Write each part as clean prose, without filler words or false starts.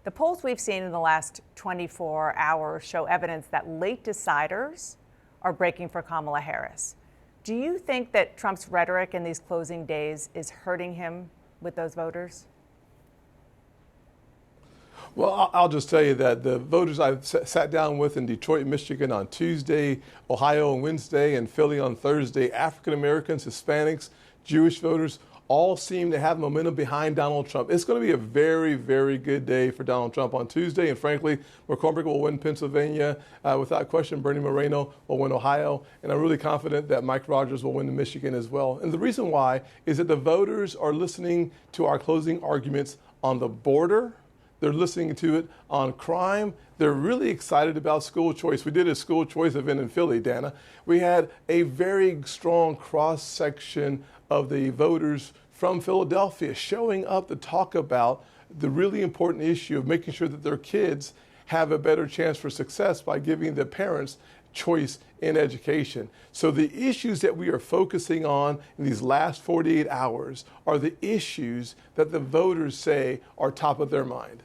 The polls we've seen in the last 24 hours show evidence that late deciders are breaking for Kamala Harris. Do you think that Trump's rhetoric in these closing days is hurting him with those voters? Well, I'll just tell you that the voters I sat down with in Detroit, Michigan on Tuesday, Ohio on Wednesday, and Philly on Thursday, African Americans, Hispanics, Jewish voters, all seem to have momentum behind Donald Trump. It's going to be a very, very good day for Donald Trump on Tuesday. And frankly, McCormick will win Pennsylvania. Without question, Bernie Moreno will win Ohio. And I'm really confident that Mike Rogers will win Michigan as well. And the reason why is that the voters are listening to our closing arguments on the border. They're listening to it on crime. They're really excited about school choice. We did a school choice event in Philly, Dana. We had a very strong cross-section of the voters from Philadelphia showing up to talk about the really important issue of making sure that their kids have a better chance for success by giving their parents choice in education. So the issues that we are focusing on in these last 48 hours are the issues that the voters say are top of their mind.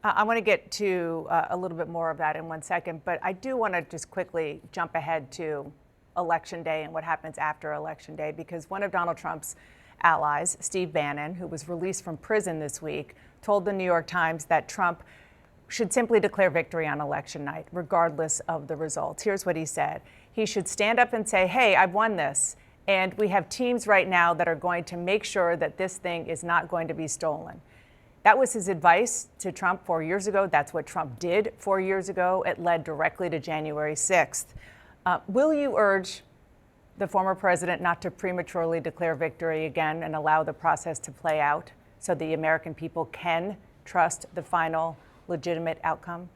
I want to get to a little bit more of that in 1 second, but I do want to just quickly jump ahead to Election Day and what happens after Election Day, because one of Donald Trump's allies, Steve Bannon, who was released from prison this week, told the New York Times that Trump should simply declare victory on election night, regardless of the results. Here's what he said. He should stand up and say, hey, I've won this. And we have teams right now that are going to make sure that this thing is not going to be stolen. That was his advice to Trump 4 years ago. That's what Trump did 4 years ago. It led directly to January 6th. Will you urge the former president not to prematurely declare victory again and allow the process to play out so the American people can trust the final legitimate outcome?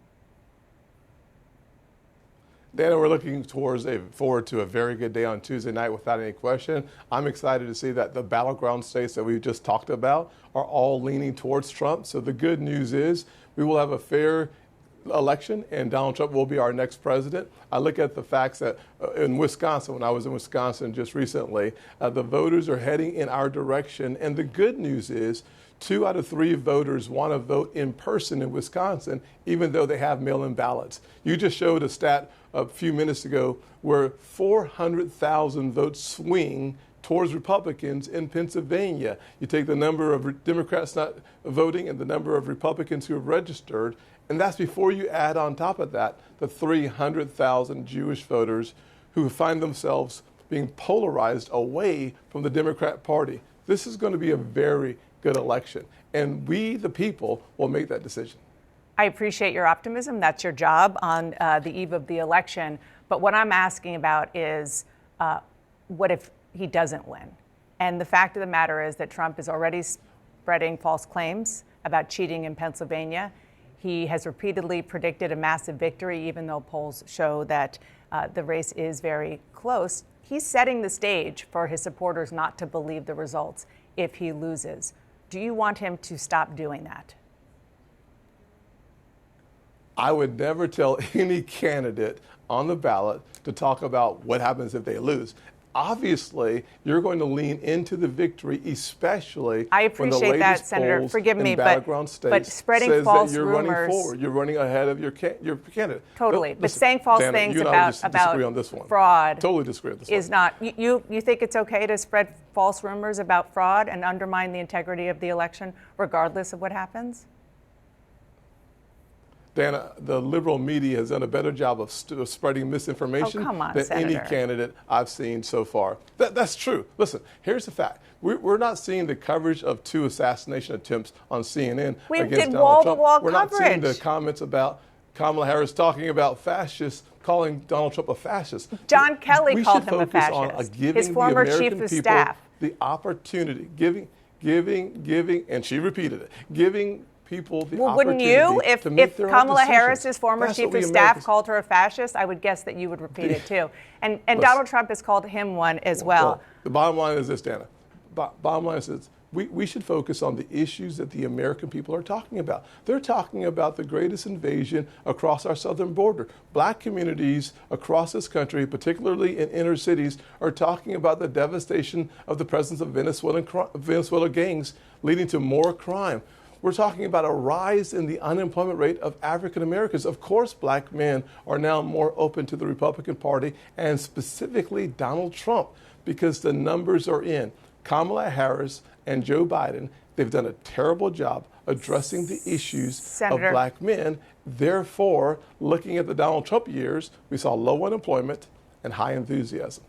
Dana, we're looking forward to a very good day on Tuesday night without any question. I'm excited to see that the battleground states that we've just talked about are all leaning towards Trump. So the good news is we will have a fair election and Donald Trump will be our next president. I look at the facts that in Wisconsin, when I was in Wisconsin just recently, the voters are heading in our direction. And the good news is 2 out of 3 voters want to vote in person in Wisconsin, even though they have mail-in ballots. You just showed a stat a few minutes ago where 400,000 votes swing towards Republicans in Pennsylvania. You take the number of Democrats not voting and the number of Republicans who have registered, and that's before you add on top of that the 300,000 Jewish voters who find themselves being polarized away from the Democrat Party. This is going to be a very good election, and we, the people, will make that decision. I appreciate your optimism. That's your job on the eve of the election. But what I'm asking about is what if he doesn't win? And the fact of the matter is that Trump is already spreading false claims about cheating in Pennsylvania. He has repeatedly predicted a massive victory, even though polls show that the race is very close. He's setting the stage for his supporters not to believe the results if he loses. Do you want him to stop doing that? I would never tell any candidate on the ballot to talk about what happens if they lose. Obviously, you're going to lean into the victory, especially I when the appreciate latest that, Senator. polls Forgive me, in battleground states but spreading says false that you're rumors, running forward. You're running ahead of your candidate. Totally, Listen, but saying false Dana, things you and I about disagree on this one. fraud totally disagree on this is one. not. You think it's okay to spread false rumors about fraud and undermine the integrity of the election, regardless of what happens? Dana, the liberal media has done a better job of spreading misinformation than Senator. any candidate I've seen so far. That's true. Listen, here's the fact. We're not seeing the coverage of 2 assassination attempts on CNN We against did Donald wall-to-wall Trump. We're not seeing the coverage. comments about Kamala Harris talking about fascists, calling Donald Trump a fascist. John Kelly called him a We should focus on fascist. giving His former the American chief of people staff. the opportunity, giving, and she repeated it, giving people the Well, wouldn't opportunity you? If to make their own Kamala decisions. Harris's former That's chief what we of staff Americans- called her a fascist, I would guess that you would repeat it too. And Listen. Donald Trump has called him one as well. The bottom line is this, Dana. Bottom line is this. We should focus on the issues that the American people are talking about. They're talking about the greatest invasion across our southern border. Black communities across this country, particularly in inner cities, are talking about the devastation of the presence of Venezuelan gangs leading to more crime. We're talking about a rise in the unemployment rate of African Americans. Of course, black men are now more open to the Republican Party and specifically Donald Trump because the numbers are in. Kamala Harris and Joe Biden, they've done a terrible job addressing the issues Senator. of black men. Therefore, looking at the Donald Trump years, we saw low unemployment and high enthusiasm.